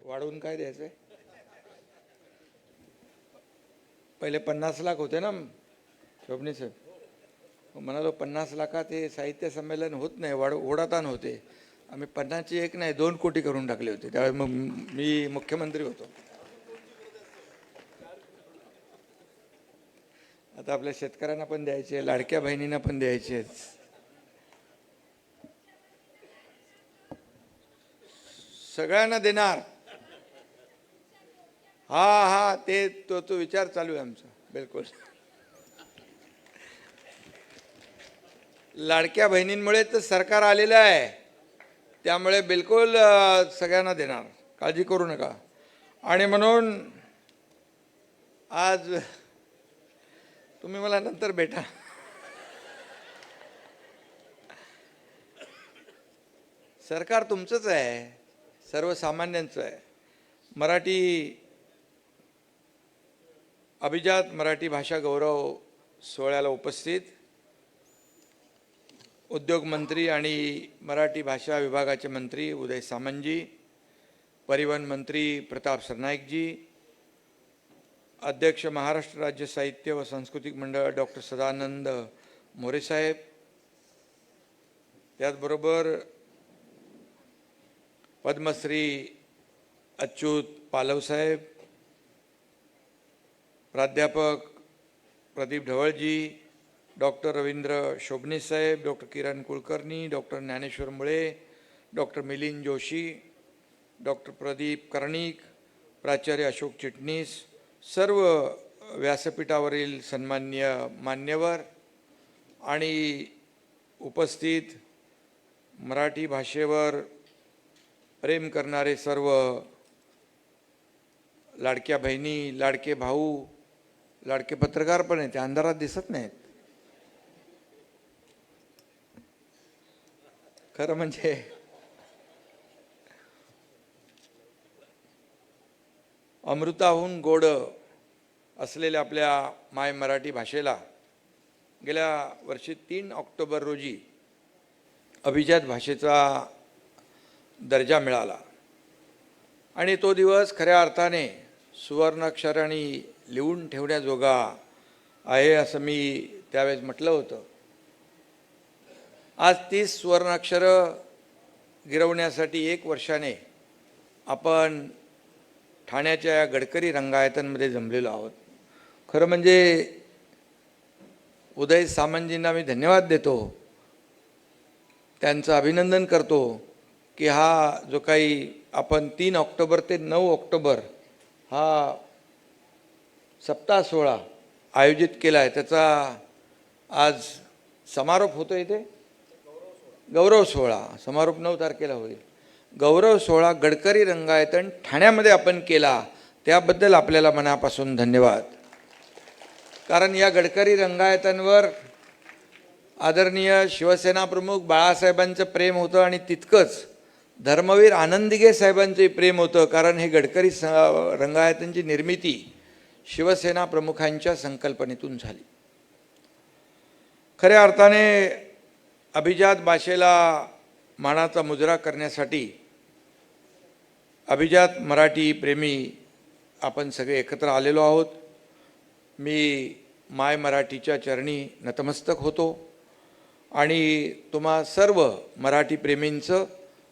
वाढवून काय द्यायचंय? पहिले 50 लाख होते ना शोभने साहेब. म्हणालो 50 लाखात हे साहित्य संमेलन होत नाही, ओढाताण होते. आम्ही 50ची एक नाही 2 कोटी करून टाकले होते. त्यावेळेस मग मी मुख्यमंत्री होतो. आता आपल्या शेतकऱ्यांना पण द्यायचे, लाडक्या बहिणींना पण द्यायचे. सगळ्यांना देणार. हा ते तो विचार चालू आहे आमचा. बिलकुल. लाडक्या बहिणींमुळे तर सरकार आलेलं आहे, त्यामुळे बिलकुल सगळ्यांना देणार, काळजी करू नका. आणि म्हणून आज तुम्ही मला नंतर भेटा. सरकार तुमचंच आहे, सर्वसामान्यांचं आहे. मराठी अभिजात मराठी भाषा गौरव सोहळ्याला उपस्थित उद्योग मंत्री आणि मराठी भाषा विभागाचे मंत्री उदय सामंतजी, परिवहन मंत्री प्रताप सरनाईकजी, अध्यक्ष महाराष्ट्र राज्य साहित्य व सांस्कृतिक मंडळ डॉक्टर सदानंद मोरेसाहेब, त्याचबरोबर पद्मश्री अच्युत पालवसाहेब, प्राध्यापक प्रदीप ढवळजी, डॉक्टर रवींद्र शोभने साहेब, डॉक्टर किरण कुलकर्णी, डॉक्टर ज्ञानेश्वर मुळे, डॉक्टर मिलिंद जोशी, डॉक्टर प्रदीप कर्णिक, प्राचार्य अशोक चिटणीस, सर्व व्यासपीठावरील सन्माननीय मान्यवर आणि उपस्थित मराठी भाषेवर प्रेम करणारे सर्व लाडक्या बहिणी, लाडके भाऊ, लाडके पत्रकार पण आहेत, ते अंधारात दिसत नाहीत. खरं म्हणजे अमृताहून गोड असलेल्या आपल्या माय मराठी भाषेला गेल्या वर्षी 3 ऑक्टोबर रोजी अभिजात भाषेचा दर्जा मिळाला. आणि तो दिवस खऱ्या अर्थाने सुवर्णाक्षराने लिहून ठेवण्याजोगा आहे असं मी त्यावेळेस म्हटलं होतं. आज 30 सुवर्णाक्षरं गिरवण्यासाठी 1 वर्षाने आपण ठाण्याच्या या गडकरी रंगायतांमध्ये जमलेलो आहोत. खरं म्हणजे उदय सामंतजींना मी धन्यवाद देतो, त्यांचं अभिनंदन करतो की हा जो काही आपण 3 ऑक्टोबर ते 9 ऑक्टोबर हा सप्ताह सोहळा आयोजित केला आहे, त्याचा आज समारोप होतो. इथे गौरव सोहळा समारोप 9 तारखेला होईल. गौरव सोहळा गडकरी रंगायतन ठाण्यामध्ये आपण केला, त्याबद्दल आपल्याला मनापासून धन्यवाद. कारण या गडकरी रंगायतांवर आदरणीय शिवसेना प्रमुख बाळासाहेबांचं प्रेम होतं आणि तितकंच धर्मवीर आनंदीगे साहेबांचंही प्रेम होतं. कारण हे गडकरी रंगायतांची निर्मिती शिवसेना प्रमुखांच्या संकल्पनेतून झाली. खऱ्या अर्थाने अभिजात भाषेला मानाचा मुजरा करण्यासाठी अभिजात मराठी प्रेमी आपण सगळे एकत्र आलेलो आहोत. मी माय मराठीच्या चरणी नतमस्तक होतो आणि तुम्हा सर्व मराठी प्रेमींचं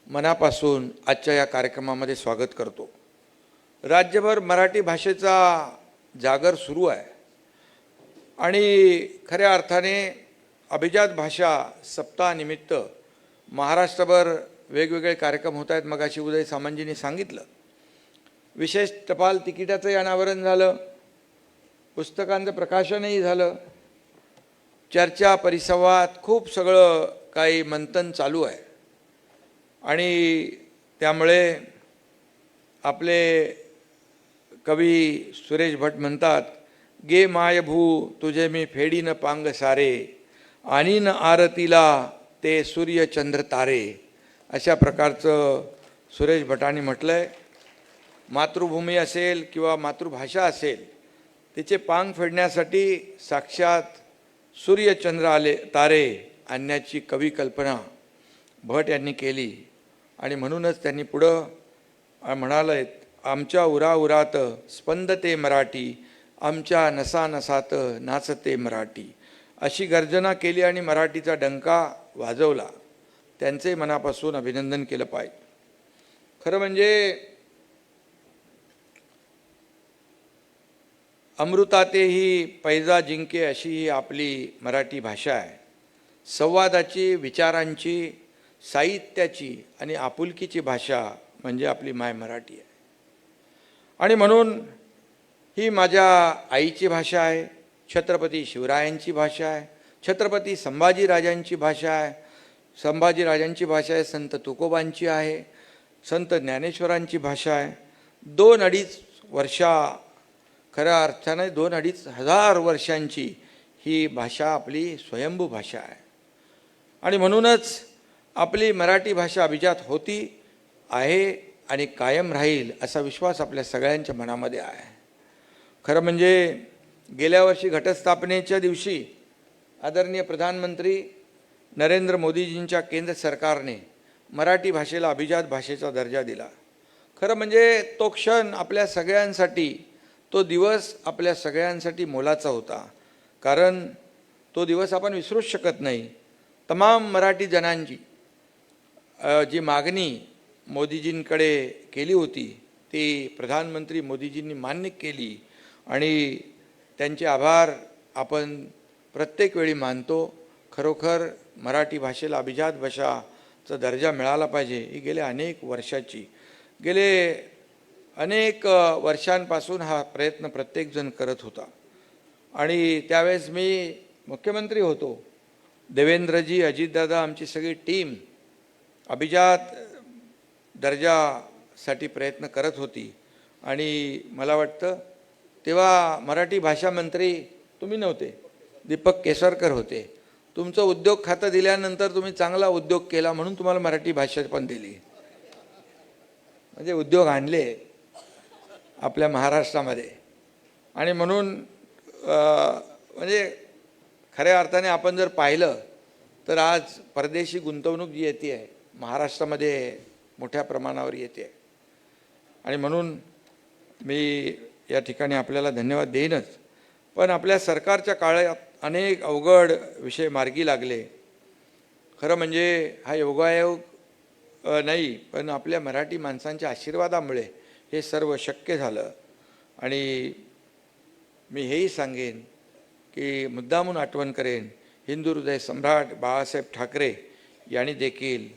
मनापासून आजच्या या कार्यक्रमामध्ये स्वागत करतो. राज्यभर मराठी भाषेचा जागर सुरू आहे आणि खऱ्या अर्थाने अभिजात भाषा सप्ताहानिमित्त महाराष्ट्रभर वेगवेगळे कार्यक्रम होत आहेत. मगाशी उदय सामंतजींनी सांगितलं. विशेष टपाल तिकिटाचंही अनावरण झालं, पुस्तकांचं प्रकाशनही झालं, चर्चा परिसंवाद खूप सगळं काही मंथन चालू आहे. आणि त्यामुळे आपले कवी सुरेश भट म्हणतात, गे मायभू तुझे मी फेडीन पांग सारे, आणि न आरतीला ते सूर्य चंद्र तारे. अशा प्रकारचं सुरेश भटांनी म्हटलं आहे. मातृभूमी असेल किंवा मातृभाषा असेल, तिचे पांग फेडण्यासाठी साक्षात सूर्यचंद्र आले तारे आणण्याची कवी कल्पना भट यांनी केली. आणि म्हणूनच त्यांनी पुढं म्हणालेत, आमच्या उराउरात स्पंदते मराठी, आमच्या नसानसात नाचते मराठी, अशी गर्जना केली आणि मराठीचा डंका वाजवला. त्यांचे मनापासून अभिनंदन केलं पाहिजे. खरं म्हणजे अमृतातेही पैजा जिंके अशी ही आपली मराठी भाषा आहे. संवादाची, विचारांची, साहित्याची आणि आपुलकीची भाषा म्हणजे आपली माय मराठी आहे. आणि म्हणून ही माझ्या आईची भाषा आहे, छत्रपती शिवरायांची भाषा आहे, छत्रपती संभाजीराजांची भाषा आहे, संभाजीराजांची भाषा आहे, संत तुकोबांची आहे, संत ज्ञानेश्वरांची भाषा आहे. 2-2.5 वर्षा, खऱ्या अर्थाने 2-2.5 हजार वर्षांची ही भाषा आपली स्वयंभू भाषा आहे. आणि म्हणूनच आपली मराठी भाषा अभिजात होती, आहे आणि कायम राहील असा विश्वास आपल्या सगळ्यांच्या मनामध्ये आहे. खरं म्हणजे गेल्या वर्षी घटस्थापनेच्या दिवशी आदरणीय प्रधानमंत्री नरेंद्र मोदीजींच्या केंद्र सरकारने मराठी भाषेला अभिजात भाषेचा दर्जा दिला. खरं म्हणजे तो क्षण आपल्या सगळ्यांसाठी, तो दिवस आपल्या सगळ्यांसाठी मोलाचा होता. कारण तो दिवस आपण विसरूच शकत नाही. तमाम मराठी जनांची जी मागणी मोदीजींकडे केली होती ती प्रधानमंत्री मोदीजींनी मान्य केली आणि त्यांचे आभार आपण प्रत्येक वेळी मानतो. खरोखर मराठी भाषेला अभिजात भाषाचा दर्जा मिळाला पाहिजे ही गेल्या अनेक वर्षांपासून हा प्रयत्न प्रत्येकजण करत होता. आणि त्यावेळेस मी मुख्यमंत्री होतो. देवेंद्रजी, अजितदादा, आमची सगळी टीम अभिजात दर्जासाठी प्रयत्न करत होती. आणि मला वाटतं तेव्हा मराठी भाषा मंत्री तुम्ही नव्हते, दीपक केसरकर होते. तुमचं उद्योग खातं दिल्यानंतर तुम्ही चांगला उद्योग केला म्हणून तुम्हाला मराठी भाषा पण दिली. म्हणजे उद्योग आणले आपल्या महाराष्ट्रामध्ये. आणि म्हणून म्हणजे खऱ्या अर्थाने आपण जर पाहिलं तर आज परदेशी गुंतवणूक जी येते आहे महाराष्ट्रामध्ये मोठ्या प्रमाणावर येते. आणि म्हणून मी या ठिकाणी आपल्याला धन्यवाद देईनच. पण आपल्या सरकारच्या काळात अनेक अवघड विषय मार्गी लागले. खरं म्हणजे हा योगायोग नाही, पण आपल्या मराठी माणसांच्या आशीर्वादामुळे हे सर्व शक्य झालं. आणि मी हेही सांगेन की मुद्दामून आठवण करेन, हिंदू हृदय सम्राट बाळासाहेब ठाकरे यांनी देखील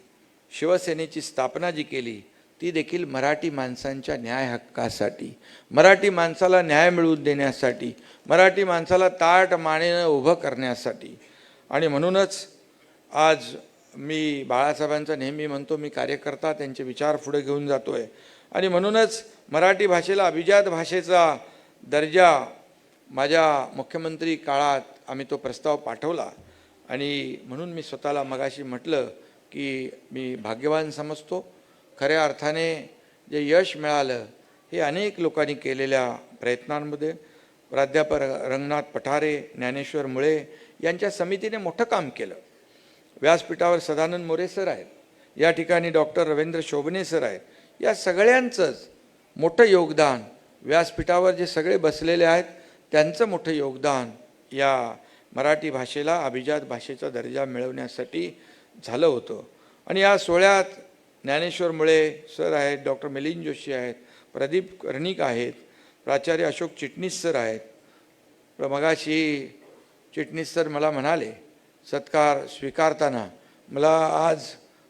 शिवसेनेची स्थापना जी केली ती देखील मराठी माणसांच्या न्याय हक्कासाठी, मराठी माणसाला न्याय मिळवून देण्यासाठी, मराठी माणसाला ताठ मानेनं उभं करण्यासाठी. आणि म्हणूनच आज मी बाळासाहेबांचा नेहमी म्हणतो, मी कार्यकर्ता त्यांचे विचार पुढे घेऊन जातो आहे. आणि म्हणूनच मराठी भाषेला अभिजात भाषेचा दर्जा माझ्या मुख्यमंत्री काळात आम्ही तो प्रस्ताव पाठवला. आणि म्हणून मी स्वतःला मगाशी म्हटलं की मी भाग्यवान समजतो. खऱ्या अर्थाने जे यश मिळालं हे अनेक लोकांनी केलेल्या प्रयत्नांमध्ये. प्राध्यापक रंगनाथ पठारे, ज्ञानेश्वर मुळे यांच्या समितीने मोठं काम केलं. व्यासपीठावर सदानंद मोरे सर आहेत, या ठिकाणी डॉक्टर रवींद्र शोभने सर आहेत. या सगळ्यांचंच मोठं योगदान, व्यासपीठावर जे सगळे बसलेले आहेत त्यांचं मोठं योगदान या मराठी भाषेला अभिजात भाषेचा दर्जा मिळवण्यासाठी झालं होतं. आणि या सोहळ्यात ज्ञानेश्वर मुळे सर आहेत, डॉक्टर मिलिंद जोशी आहेत, प्रदीप कर्णिक आहेत, प्राचार्य अशोक चिटणीस सर आहेत. मगाशी चिटणीस सर मला म्हणाले सत्कार स्वीकारताना, मला आज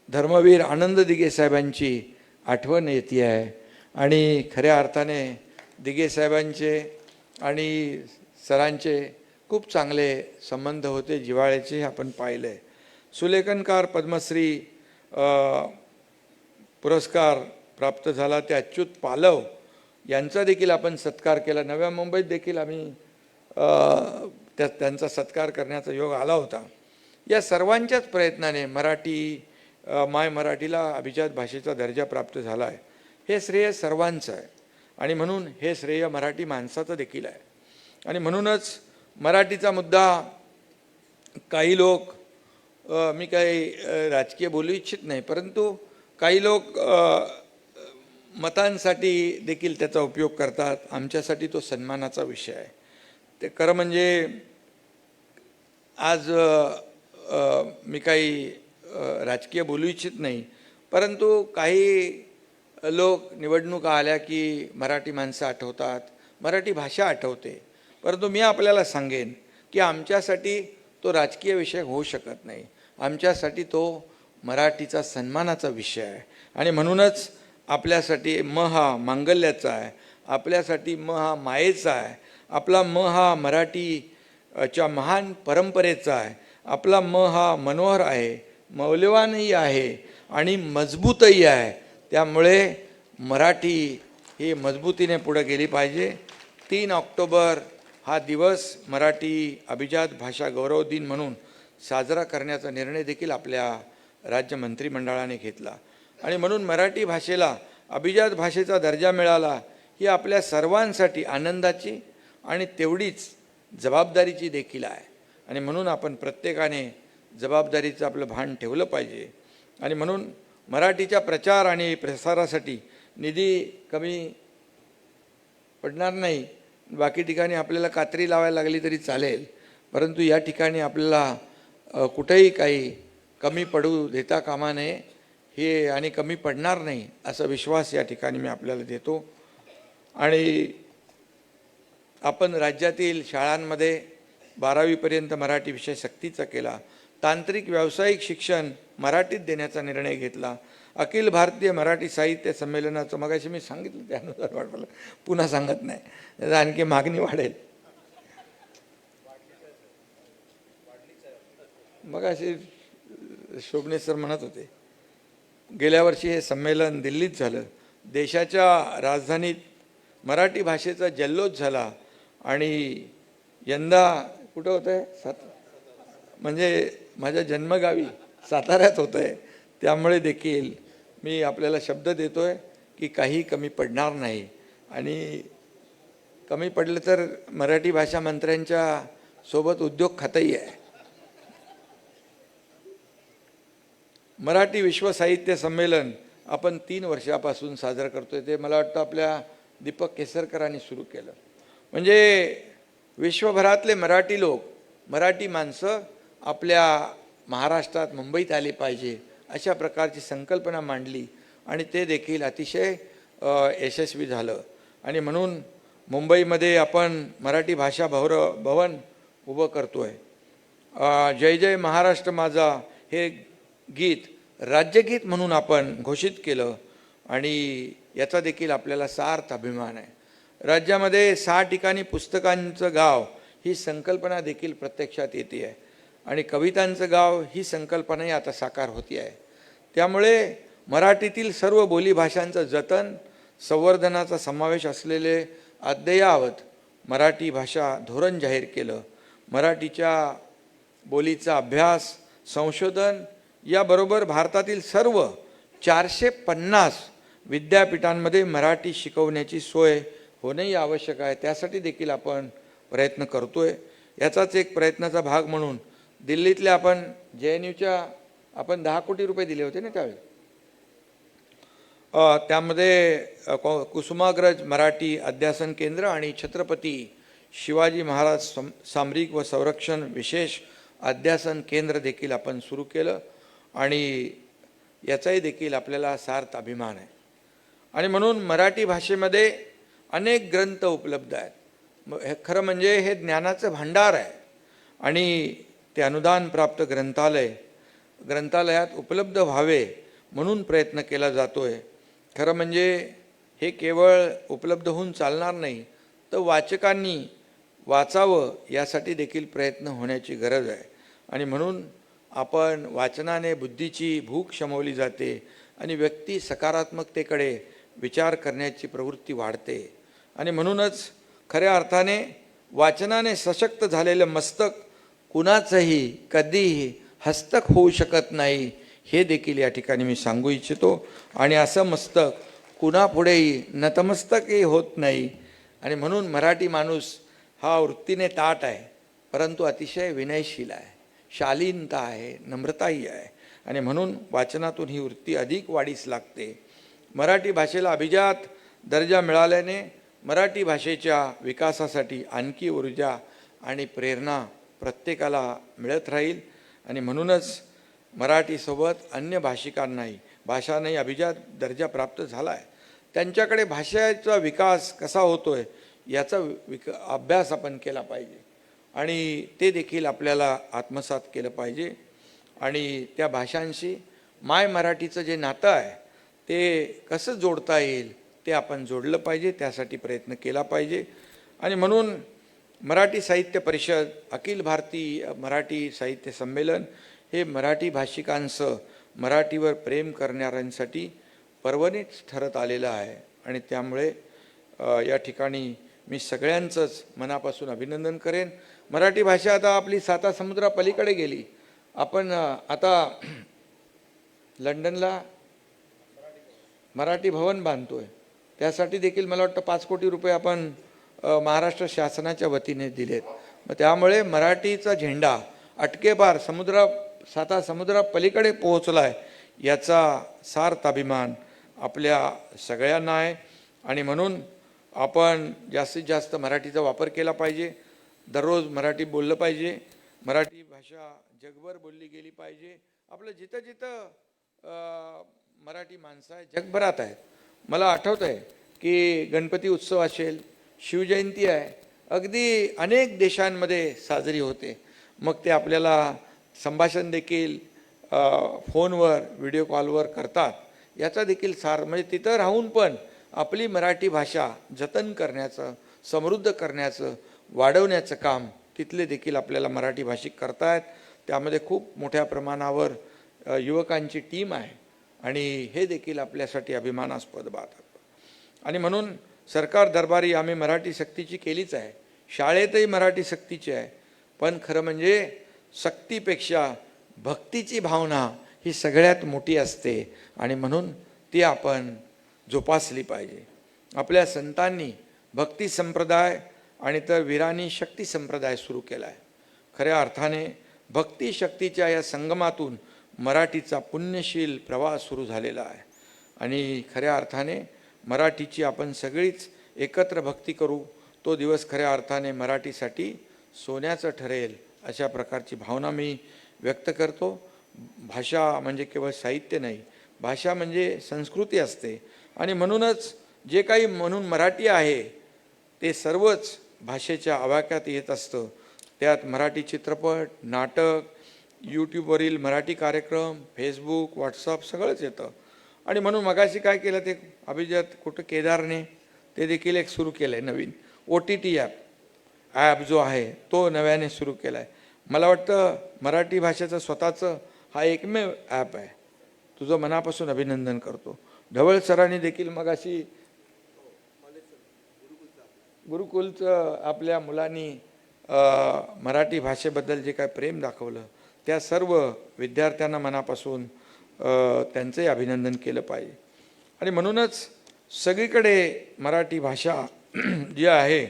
धर्मवीर आनंद दिघे साहेबांची आठवण येते आहे. आणि खऱ्या अर्थाने दिघे साहेबांचे आणि सरांचे खूप चांगले संबंध होते, जिव्हाळ्याचे आपण पाहिले आहे. सुलेखनकार पद्मश्री पुरस्कार प्राप्त झाला ते अच्युत पालव यांचा देखील आपण सत्कार केला. नव्या मुंबईत देखील आम्ही त्यांचा सत्कार करण्याचा योग आला होता. या सर्वांच्याच प्रयत्नाने माय मराठीला अभिजात भाषेचा दर्जा प्राप्त झाला आहे. हे श्रेय सर्वांचं आहे आणि म्हणून हे श्रेय मराठी माणसाचं देखील आहे. आणि म्हणूनच मराठीचा मुद्दा काही लोक, मी काही राजकीय बोलू इच्छित नाही, परंतु काही लोक मतांसाठी देखील त्याचा उपयोग करतात. आमच्यासाठी तो सन्मानाचा विषय आहे. ते खरं म्हणजे आज मी काही राजकीय बोलू इच्छित नाही, परंतु काही लोक निवडणुका आल्या की मराठी माणसं आठवतात, मराठी भाषा आठवते. परंतु मी आपल्याला सांगेन की आमच्यासाठी तो राजकीय विषय होऊ शकत नाही. आमच्यासाठी तो मराठीचा सन्मानाचा विषय आहे. आणि म्हणूनच आपल्यासाठी म हा मांगल्याचा आहे, आपल्यासाठी म हा मायेचा आहे, आपला म हा मराठीच्या महान परंपरेचा आहे, आपला म हा मनोहर आहे, मौल्यवानही आहे आणि मजबूतही आहे. त्यामुळे मराठी ही मजबूतीने पुढे गेली पाहिजे. 3 ऑक्टोबर हा दिवस मराठी अभिजात भाषा गौरव दिन म्हणून साजरा करण्याचा निर्णय देखील आपल्या राज्य मंत्रिमंडळाने घेतला. आणि म्हणून मराठी भाषेला अभिजात भाषेचा दर्जा मिळाला ही आपल्या सर्वांसाठी आनंदाची आणि तेवढीच जबाबदारीची देखील आहे. आणि म्हणून आपण प्रत्येकाने जबाबदारीचं आपलं भान ठेवलं पाहिजे. आणि म्हणून मराठीच्या प्रचार आणि प्रसारासाठी निधी कमी पडणार नाही. बाकी ठिकाणी आपल्याला कात्री लावायला लागली तरी चालेल, परंतु या ठिकाणी आपल्याला कुठेही काही कमी पडू देता कामा नये हे, आणि कमी पडणार नाही असा विश्वास या ठिकाणी मी आपल्याला देतो. आणि आपण राज्यातील शाळांमध्ये 12वीपर्यंत मराठी विषय सक्तीचा केला. तांत्रिक व्यावसायिक शिक्षण मराठीत देण्याचा निर्णय घेतला. अखिल भारतीय मराठी साहित्य संमेलनाचं मगाशी मी सांगितलं त्यानुसार वाटलं, पुन्हा सांगत नाही, त्याचा आणखी मागणी वाढेल. मगाशी शोभने सर म्हणत होते, गेल्या वर्षी हे संमेलन दिल्लीत झालं. देशाच्या राजधानीत मराठी भाषेचा जल्लोष झाला. आणि यंदा कुठं होतं आहे? म्हणजे माझ्या जन्मगावी साताऱ्यात होतं आहे. त्यामुळे देखील मी आपल्याला शब्द देतो आहे की काही कमी पडणार नाही. आणि कमी पडलं तर मराठी भाषा मंत्र्यांच्या सोबत उद्योग खातंही आहे. मराठी विश्व साहित्य संमेलन आपण 3 वर्षापासून साजरं करतोय. ते मला वाटतं आपल्या दीपक केसरकरांनी सुरू केलं. म्हणजे विश्वभरातले मराठी लोक, मराठी माणसं आपल्या महाराष्ट्रात, मुंबईत आले पाहिजे अशा प्रकारची संकल्पना मांडली आणि ते देखील अतिशय यशस्वी झालं. आणि म्हणून मुंबईमध्ये आपण मराठी भाषा भवन उभं करतोय. जय जय महाराष्ट्र माझा हे गीत राज्यगीत म्हणून आपण घोषित केलं आणि याचा देखील आपल्याला सार्थ अभिमान आहे. राज्यामध्ये 6 ठिकाणी पुस्तकांचं गाव ही संकल्पना देखील प्रत्यक्षात येते आहे आणि कवितांचं गाव ही संकल्पनाही आता साकार होती आहे. त्यामुळे मराठीतील सर्व बोलीभाषांचं जतन, संवर्धनाचा समावेश असलेले अद्ययावत मराठी भाषा धोरण जाहीर केलं. मराठीच्या बोलीचा अभ्यास, संशोधन याबरोबर भारतातील सर्व 450 विद्यापीठांमध्ये मराठी शिकवण्याची सोय होणंही आवश्यक आहे. त्यासाठी देखील आपण प्रयत्न करतोय. याचाच एक प्रयत्नाचा भाग म्हणून दिल्लीतल्या आपण JNUच्या आपण 10 कोटी रुपये दिले होते ना त्यावेळी. त्यामध्ये कुसुमाग्रज मराठी अध्यासन केंद्र आणि छत्रपती शिवाजी महाराज सामरिक व संरक्षण विशेष अध्यासन केंद्र देखील आपण सुरू केलं आणि याचाही देखील आपल्याला सार्थ अभिमान आहे. आणि म्हणून मराठी भाषेमध्ये अनेक ग्रंथ उपलब्ध आहेत. खरं म्हणजे हे ज्ञानाचं भांडार आहे आणि ते अनुदान प्राप्त ग्रंथालयात उपलब्ध व्हावे म्हणून प्रयत्न केला जातोय. खरं म्हणजे हे केवळ उपलब्ध होऊन चालणार नाही, तर वाचकांनी वाचावं यासाठी देखील प्रयत्न होण्याची गरज आहे. आणि म्हणून आपण वाचनाने बुद्धीची भूक शमवली जाते आणि व्यक्ती सकारात्मकतेकडे विचार करण्याची प्रवृत्ती वाढते. आणि म्हणूनच खऱ्या अर्थाने वाचनाने सशक्त झालेलं मस्तक कुणाचंही कधीही हस्तक होऊ शकत नाही हे देखील या ठिकाणी मी सांगू इच्छितो. आणि असं मस्तक कुणापुढेही नतमस्तकही होत नाही. आणि म्हणून मराठी माणूस हा वृत्तीने ताठ आहे, परंतु अतिशय विनयशील आहे, शालीनता आहे, नम्रताही आहे. आणि म्हणून वाचनातून ही वृत्ती अधिक वाढीस लागते. मराठी भाषेला अभिजात दर्जा मिळाल्याने मराठी भाषेच्या विकासासाठी आणखी ऊर्जा आणि प्रेरणा प्रत्येकाला मिळत राहील आणि म्हणूनच मराठीसोबत अन्य भाषांनाही अभिजात दर्जा प्राप्त झाला आहे. त्यांच्याकडे भाषेचा विकास कसा होतोय याचा अभ्यास आपण केला पाहिजे आणि ते देखील आपल्याला आत्मसात केलं पाहिजे आणि त्या भाषांशी माय मराठीचं जे नातं आहे ते कसं जोडता येईल ते आपण जोडलं पाहिजे, त्यासाठी प्रयत्न केला पाहिजे. आणि म्हणून मराठी साहित्य परिषद, अखिल भारतीय मराठी साहित्य संमेलन हे मराठी भाषिकांचं, मराठीवर प्रेम करणाऱ्यांसाठी पर्वणीच ठरत आलेलं आहे आणि त्यामुळे या ठिकाणी मी सगळ्यांचंच मनापासून अभिनंदन करेन. मराठी भाषा आता आपली 7 समुद्रापलीकडे गेली. आपण आता लंडनला मराठी भवन बांधतोय, त्यासाठी देखील मला वाटतं 5 कोटी रुपये आपण महाराष्ट्र शासनाच्या वतीने दिलेत. मग त्यामुळे मराठीचा झेंडा अटकेपार 7 समुद्रापलीकडे पोहोचला आहे याचा सार्थ अभिमान आपल्या सगळ्यांना आहे आणि म्हणून आपण जास्तीत जास्त मराठीचा वापर केला पाहिजे. दररोज मराठी बोललं पाहिजे. मराठी भाषा जगभर बोलली गेली पाहिजे. आपलं जिथं जिथं मराठी माणसं आहेत जगभरात आहेत. मला आठवतं आहे की गणपती उत्सव असेल, शिवजयंती आहे, अगदी अनेक देशांमध्ये साजरी होते. मग ते आपल्याला संभाषण देखील फोनवर, व्हिडिओ कॉलवर करतात. याचा देखील सार म्हणजे तिथं राहून पण आपली मराठी भाषा जतन करण्याचं, समृद्ध करण्याचं, वाढवण्याचं काम तिथले देखील आपल्याला मराठी भाषिक करतायत. त्यामध्ये खूप मोठ्या प्रमाणावर युवकांची टीम आहे आणि हे देखील आपल्यासाठी अभिमानास्पद बात आहे. आणि म्हणून सरकार दरबारी आम्ही मराठी सक्तीची केलीच आहे, शाळेतही मराठी सक्तीची आहे. पण खरं म्हणजे सक्तीपेक्षा भक्तीची भावना ही सगळ्यात मोठी असते आणि म्हणून ती आपण जोपासली पाहिजे. आपल्या संतांनी भक्ती संप्रदाय आणि तर वीरांनी शक्ती संप्रदाय सुरू केला आहे. खऱ्या अर्थाने भक्ती शक्तीच्या या संगमातून मराठीचा पुण्यशील प्रवास सुरू झालेला आहे आणि खऱ्या अर्थाने मराठीची आपण सगळीच एकत्र भक्ती करू. तो दिवस खऱ्या अर्थाने मराठीसाठी सोन्याचं ठरेल अशा प्रकारची भावना मी व्यक्त करतो. भाषा म्हणजे केवळ साहित्य नाही, भाषा म्हणजे संस्कृती असते आणि म्हणूनच जे काही म्हणून मराठी आहे ते सर्वच भाषेच्या आवाक्यात येत असतं. त्यात मराठी चित्रपट, नाटक, यूट्यूबवरील मराठी कार्यक्रम, फेसबुक, व्हॉट्सअप सगळंच येतं. आणि म्हणून मगाशी काय केलं ते अभिजात कुठं केदारने ते देखील एक सुरू केलं आहे नवीन OTT ॲप जो आहे तो नव्याने सुरू केला आहे. मला वाटतं मराठी भाषेचं स्वतःचं हा एकमेव ॲप आहे. तुझं मनापासून अभिनंदन करतो. ढवळ सरांनी देखील मगाशी गुरुकुलचं आपल्या मुलांनी मराठी भाषेबद्दल जे काय प्रेम दाखवलं त्या सर्व विद्यार्थ्यांना मनापासून त्यांचंही अभिनंदन केलं पाहिजे. आणि म्हणूनच सगळीकडे मराठी भाषा जी आहे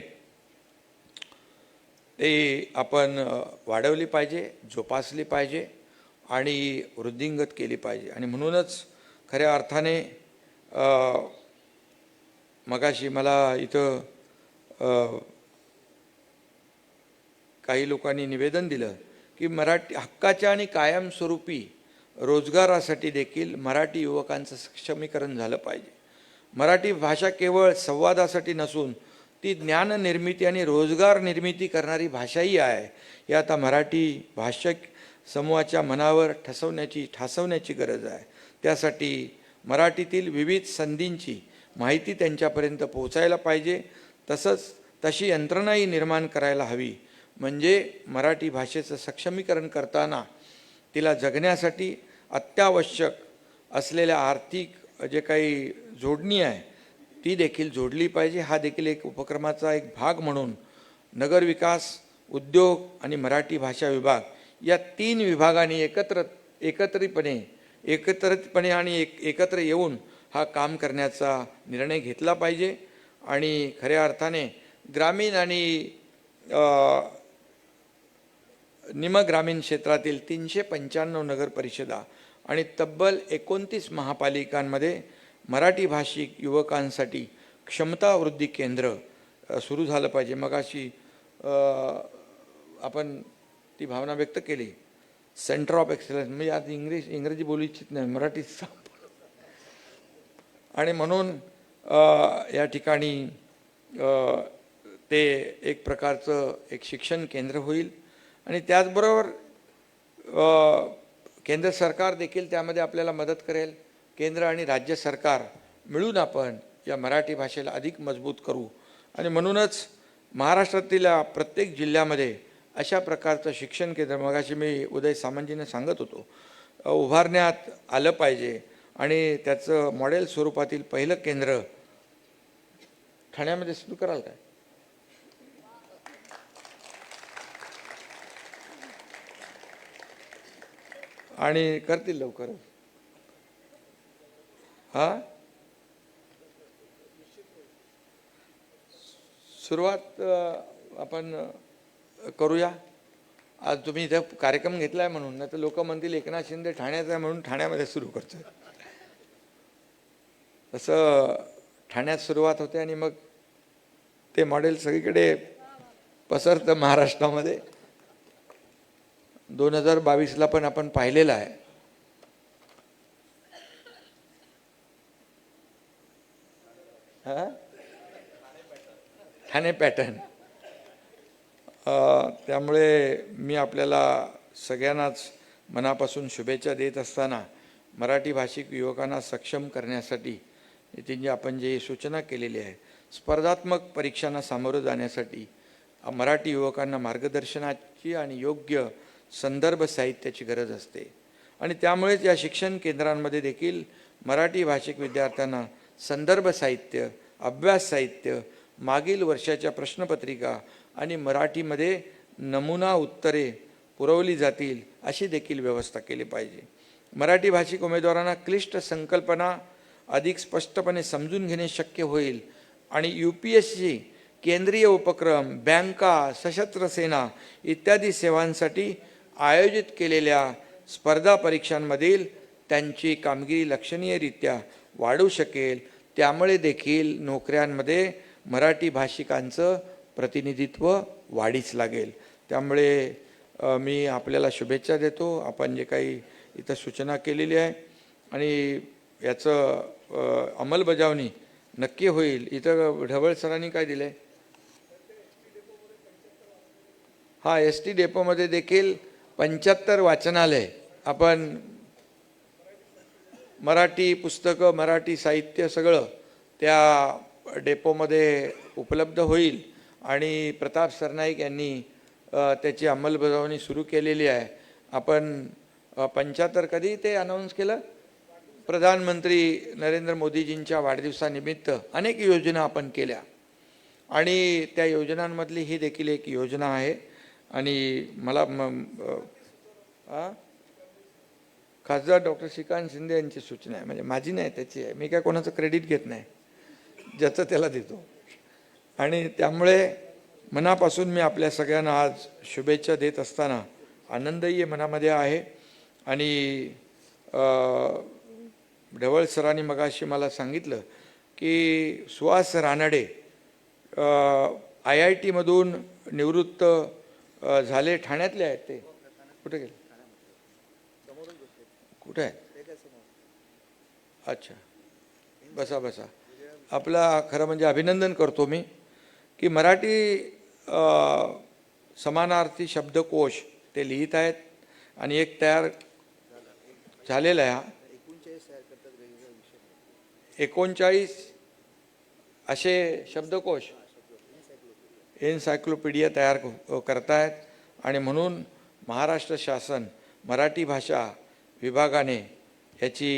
ते आपण वाढवली पाहिजे, जोपासली पाहिजे आणि वृद्धिंगत केली पाहिजे. आणि म्हणूनच खऱ्या अर्थाने मगाशी मला इथं काही लोकांनी निवेदन दिलं की मराठी हक्काच्या आणि कायमस्वरूपी रोजगारासाठी देखील मराठी युवकांचं सक्षमीकरण झालं पाहिजे. मराठी भाषा केवळ संवादासाठी नसून ती ज्ञाननिर्मिती आणि रोजगार निर्मिती करणारी भाषाही आहे. हे आता मराठी भाषक समूहाच्या मनावर ठासवण्याची गरज आहे. त्यासाठी मराठीतील विविध संधींची माहिती त्यांच्यापर्यंत पोहोचायला पाहिजे. तशी यंत्रणाही निर्माण करायला हवी. म्हणजे मराठी भाषेचं सक्षमीकरण करताना तिला जगण्यासाठी अत्यावश्यक असलेल्या आर्थिक जे काही जोडणी आहे ती देखील जोडली पाहिजे. हा देखील एक उपक्रमाचा एक भाग म्हणून नगरविकास, उद्योग आणि मराठी भाषा विभाग या 3 विभागांनी एकत्रितपणे आणि एकत्र येऊन हा काम करण्याचा निर्णय घेतला पाहिजे. आणि खऱ्या अर्थाने ग्रामीण आणि निमग्रामीण क्षेत्रातील 395 नगर परिषदा आणि तब्बल 29 महापालिकांमध्ये मराठी भाषिक युवकांसाठी क्षमता वृद्धी केंद्र सुरू झालं पाहिजे. मगाशी आपण ती भावना व्यक्त केली. सेंटर ऑफ एक्सलन्स, म्हणजे आज इंग्रजी बोलू इच्छित नाही, मराठीच. आणि म्हणून या ठिकाणी ते एक प्रकारचं एक शिक्षण केंद्र होईल. आणि त्याचबरोबर केंद्र सरकार देखील त्यामध्ये आपल्याला मदत करेल. केंद्र आणि राज्य सरकार मिळून आपण या मराठी भाषेला अधिक मजबूत करू. आणि म्हणूनच महाराष्ट्रातील प्रत्येक जिल्ह्यामध्ये अशा प्रकारचं शिक्षण केंद्र, मगाशी मी उदय सामंतजींना सांगत होतो, उभारण्यात आलं पाहिजे. आणि त्याचं मॉडेल स्वरूपातील पहिलं केंद्र ठाण्यामध्ये सुरू कराल काय? आणि करतील लवकरच. हां, सुरुवात आपण करूया. आज तुम्ही इथे कार्यक्रम घेतला आहे म्हणून, नाही तर लोक म्हणतील एकनाथ शिंदे ठाण्याचा आहे म्हणून ठाण्यामध्ये सुरू करतो. तसं ठाण्यात सुरुवात होते आणि मग ते मॉडेल सगळीकडे पसरतं महाराष्ट्रामध्ये. 2022ला पण आपण पाहिलेलं आहे. ठाणे पॅटर्न. त्यामुळे मी आपल्याला सगळ्यांनाच मनापासून शुभेच्छा देत असताना मराठी भाषिक युवकांना सक्षम करण्यासाठी नितीनजी आपण जे सूचना केलेली आहे, स्पर्धात्मक परीक्षांना सामोरं जाण्यासाठी मराठी युवकांना मार्गदर्शनाची आणि योग्य संदर्भ साहित्याची गरज असते. आणि त्यामुळेच या शिक्षण केंद्रांमध्ये देखील मराठी भाषिक विद्यार्थ्यांना संदर्भ साहित्य, अभ्यास साहित्य, मागील वर्षाच्या प्रश्नपत्रिका आणि मराठीमध्ये नमुना उत्तरे पुरवली जातील अशी देखील व्यवस्था केली पाहिजे. मराठी भाषिक उमेदवारांना क्लिष्ट संकल्पना अधिक स्पष्टपणे समजून घेणे शक्य होईल. आणि UPSC, केंद्रीय उपक्रम, बँका, सशस्त्र सेना इत्यादी सेवांसाठी आयोजित केलेल्या स्पर्धा परीक्षांमधील त्यांची कामगिरी लक्षणीयरित्या वाढू शकेल. त्यामुळे देखील नोकऱ्यांमध्ये मराठी भाषिकांचं प्रतिनिधित्व वाढीस लागेल. त्यामुळे मी आपल्याला शुभेच्छा देतो. आपण जे काही इथं सूचना केलेली आहे आणि याचं अंमलबजावणी नक्की होईल. इथं ढवळ सरांनी काय दिलं आहे? हा, ST डेपोमध्ये देखील 75 वाचनालय आपण मराठी पुस्तकं, मराठी साहित्य सगळं त्या डेपोमध्ये उपलब्ध होईल. आणि प्रताप सरनाईक यांनी त्याची अंमलबजावणी सुरू केलेली आहे. आपण 75 कधी ते अनाऊन्स केलं? प्रधानमंत्री नरेंद्र मोदीजींच्या वाढदिवसानिमित्त अनेक योजना आपण केल्या आणि त्या योजनांमधली ही देखील एक योजना आहे. आणि मला खासदार डॉक्टर श्रीकांत शिंदे यांची सूचना आहे, म्हणजे माझी नाही, त्याची आहे. मी काय कोणाचं क्रेडिट घेत नाही, ज्याचं त्याला देतो. आणि त्यामुळे मनापासून मी आपल्या सगळ्यांना आज शुभेच्छा देत असताना आनंदही मनामध्ये आहे. आणि ढवळ सरांनी मगाशी मला सांगितलं की सुहास रानडे IIT मधून निवृत्त झाले, ठाण्यातले आहेत. ते कुठे गेले? कुठे आहे? अच्छा, बसा बसा. आपला खरं म्हणजे अभिनंदन करतो मी की मराठी समानार्थी शब्दकोश ते लिहित आहेत आणि एक तयार झालेला आहे. 39 असे शब्दकोश, एन्सायक्लोपीडिया तयार करतायत. आणि म्हणून महाराष्ट्र शासन मराठी भाषा विभागाने याची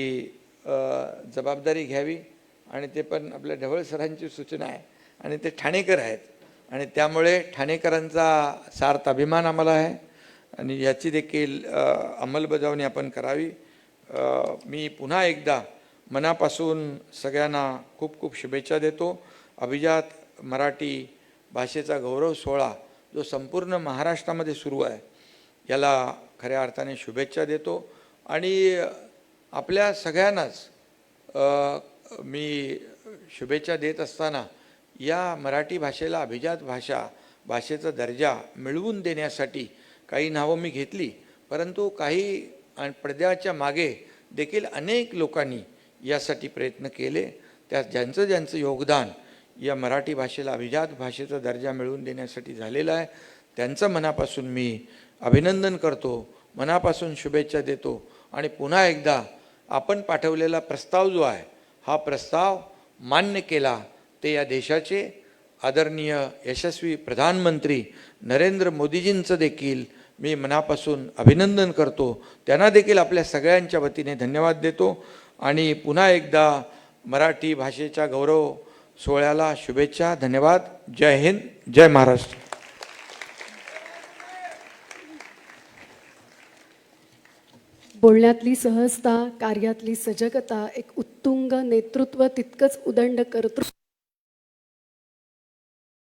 जबाबदारी घ्यावी. आणि ते पण आपल्या ढवळ सरांची सूचना आहे आणि ते ठाणेकर आहेत आणि त्यामुळे ठाणेकरांचा सार्थ अभिमान आम्हाला आहे आणि याची देखील अंमलबजावणी आपण करावी. मी पुन्हा एकदा मनापासून सगळ्यांना खूप खूप शुभेच्छा देतो. अभिजात मराठी भाषेचा गौरव सोहळा जो संपूर्ण महाराष्ट्रामध्ये सुरू आहे याला खऱ्या अर्थाने शुभेच्छा देतो. आणि आपल्या सगळ्यांनाच मी शुभेच्छा देत असताना या मराठी भाषेला अभिजात भाषेचा दर्जा मिळवून देण्यासाठी काही नावं मी घेतली, परंतु काही पडद्याच्या मागे देखील अनेक लोकांनी यासाठी प्रयत्न केले. त्या ज्यांचं योगदान या मराठी भाषेला अभिजात भाषेचा दर्जा मिळवून देण्यासाठी झालेलं आहे, त्यांचं मनापासून मी अभिनंदन करतो, मनापासून शुभेच्छा देतो. आणि पुन्हा एकदा आपण पाठवलेला प्रस्ताव जो आहे, हा प्रस्ताव मान्य केला ते या देशाचे आदरणीय यशस्वी प्रधानमंत्री नरेंद्र मोदीजींचं देखील मी मनापासून अभिनंदन करतो. त्यांना देखील आपल्या सगळ्यांच्या वतीने धन्यवाद देतो. आणि पुन्हा एकदा मराठी भाषेच्या गौरव सोहळ्याला शुभेच्छा. धन्यवाद. जय हिंद, जय महाराष्ट्र. बोलण्यातली सहजता, कार्यातली सजगता, एक उत्तुंग नेतृत्व, तितकंच उदंड कर्तृत्व